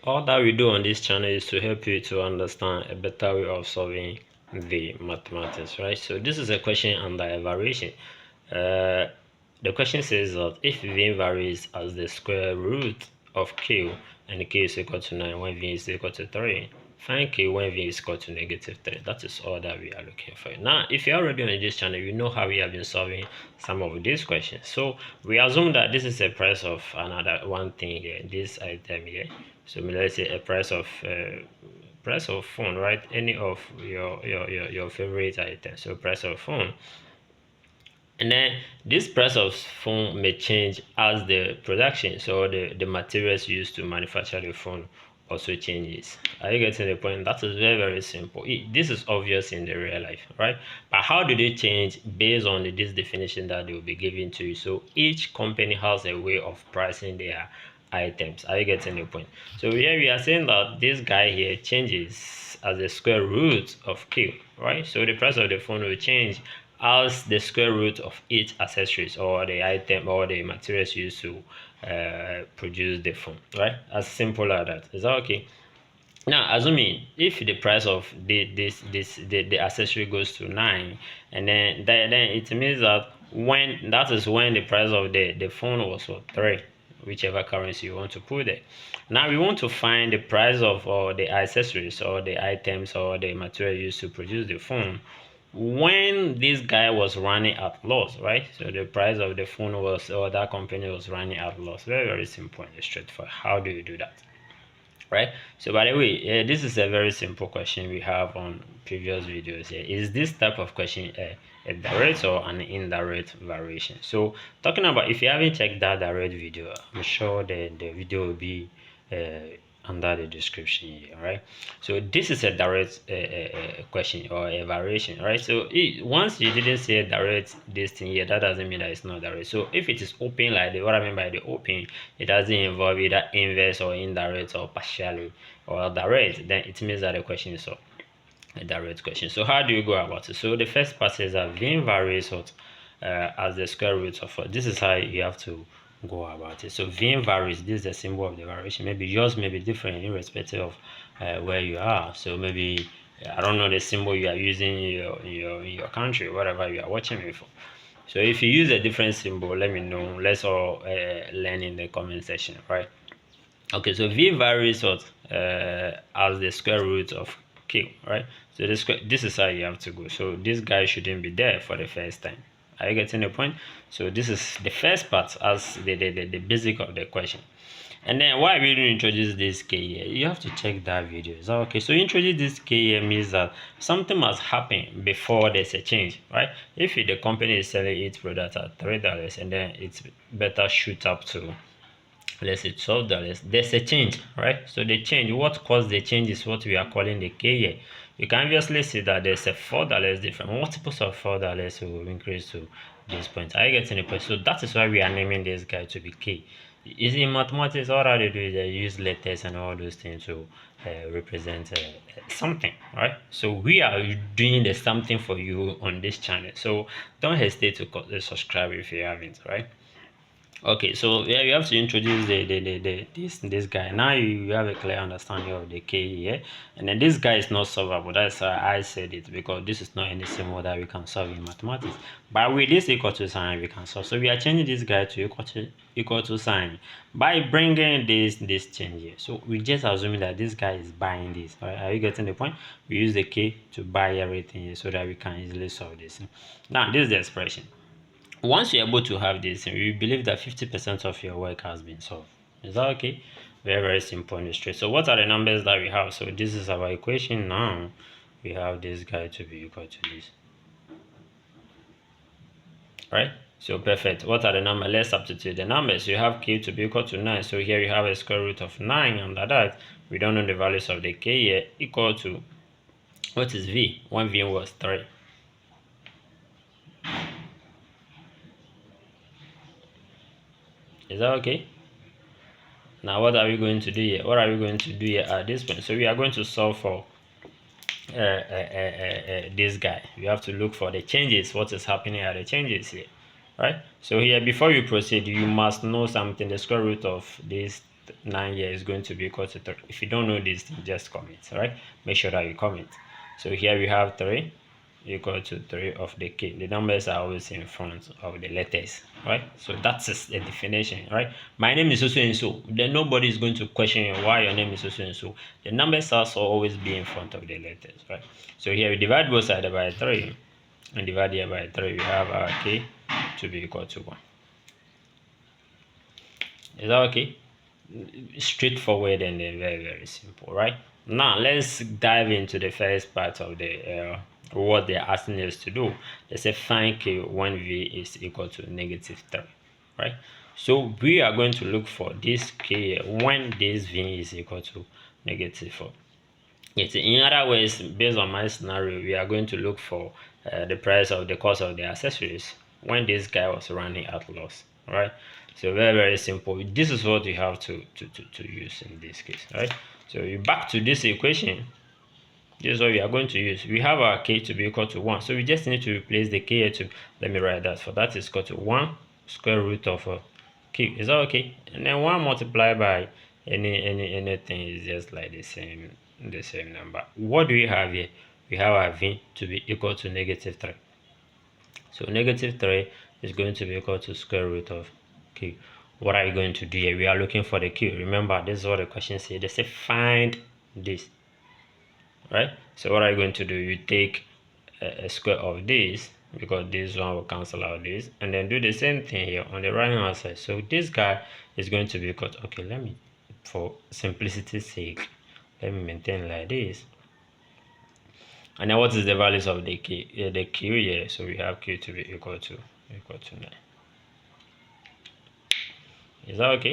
All that we do on this channel is to help you to understand a better way of solving the mathematics, right? So this is a question under evaluation. The question says that if v varies as the square root of q and k is equal to 9 when v is equal to 3, find k when v is equal to -3. That is all that we are looking for. Now, if you're already on this channel, you know how we have been solving some of these questions. So we assume that this is a price of another one thing here, this item here. So let's say a price of phone, right? Any of your favorite item. So price of phone. And then this price of phone may change as the production, so the materials used to manufacture the phone also changes. Are you getting the point? That is very, very simple. This is obvious in the real life, right? But how do they change based on this definition that they will be giving to you? So each company has a way of pricing their items. Are you getting the point? So here we are saying that this guy here changes as the square root of q, right? So the price of the phone will change as the square root of each accessories or the item or the materials used to produce the phone, right? As simple as that. Is that okay? Now, assuming if the price of the accessory goes to 9, and then it means that when the price of the phone was 3, whichever currency you want to put there. Now we want to find the price of the accessories or the items or the material used to produce the phone when this guy was running at loss, right? So the price of the phone was, or that company was running at loss. Very, very simple and straightforward. How do you do that? Right? So by the way, this is a very simple question we have on previous videos here. Is this type of question a direct or an indirect variation? So talking about, if you haven't checked that direct video, I'm sure the video will be under the description here. Right? So this is a direct question or a variation, right? So once you didn't say direct this thing here, that doesn't mean that it's not direct. So if it is open like what I mean by the open, it doesn't involve either inverse or indirect or partially or direct, then it means that the question is a direct question. So how do you go about it? So the first part is that v varies as the square root of 4. This is how you have to go about it. So v varies, this is the symbol of the variation. Maybe yours may be different irrespective of where you are. So maybe I don't know the symbol you are using in your country, whatever you are watching me for. So if you use a different symbol, let me know. Let's all learn in the comment section, right? Okay, so v varies as the square root of q, right? So this is how you have to go. So this guy shouldn't be there for the first time. Are you getting the point? So this is the first part as the basic of the question. And then why we didn't introduce this k here, you have to check that video. So okay, so introduce this k here means that something must happen before there's a change, right? If the company is selling its product at $3 and then it's better shoot up to, let's say, $12, there's a change, right? So the change, what caused the change is what we are calling the k here. You can obviously see that there's a $4 difference. Multiples of $4 will increase to this point. Are you getting the point? So that is why we are naming this guy to be k. Is in mathematics, all that they do is they use letters and all those things to represent something, right? So we are doing the something for you on this channel. So don't hesitate to subscribe if you haven't, right? Okay, so yeah, you have to introduce this guy. Now you have a clear understanding of the k here, and then this guy is not solvable. That's why I said it, because this is not any symbol that we can solve in mathematics. But with this equal to sign, we can solve. So we are changing this guy to equal to sign by bringing this change here. So we just assuming that this guy is buying this. All right, are you getting the point? We use the k to buy everything here so that we can easily solve this. Now this is the expression. Once you're able to have this, we believe that 50% of your work has been solved. Is that okay? Very, very simple and straight. So what are the numbers that we have? So this is our equation. Now we have this guy to be equal to this, right? So perfect. What are the numbers? Let's substitute the numbers. You have k to be equal to 9. So here you have a square root of 9. Under that, we don't know the values of the k here, equal to, what is v? One v was 3. Is that okay? Now what are we going to do here? What are we going to do here at this point? So we are going to solve for this guy. We have to look for the changes. What is happening at the changes here, right? So here, before you proceed, you must know something. The square root of this 9 here is going to be equal to 3. If you don't know this, just comment. All right, make sure that you comment. So here we have 3 equal to 3 of the k. The numbers are always in front of the letters, right? So that's the definition, right? My name is so and so. Then nobody is going to question you why your name is so and so. The numbers also always be in front of the letters, right? So here we divide both sides by 3 and divide here by 3. We have our k to be equal to 1. Is that okay? Straightforward and then very simple, right? Now let's dive into the first part of the what they're asking us to do. They say find k when v is equal to -3, right? So we are going to look for this k when this v is equal to -4. Yes, in other words, based on my scenario, we are going to look for the price of the cost of the accessories when this guy was running at loss. All right, so very simple. This is what you have to use in this case. All right, so you back to this equation. This is what we are going to use. We have our k to be equal to 1, so we just need to replace the k here to, let me write that, for that is equal to 1 square root of k. Is that okay? And then 1 multiplied by anything is just like the same number. What do we have here? We have our v to be equal to -3. So -3 is going to be equal to square root of k. What are you going to do here? We are looking for the q. Remember, this is what the question says. They say find this, right? So what are you going to do? You take a square of this, because this one will cancel out this, and then do the same thing here on the right hand side. So this guy is going to be equal to, okay, let me, for simplicity's sake, let me maintain like this. And then what is the values of the k? The q here, so we have q to be equal to 9. Is that okay?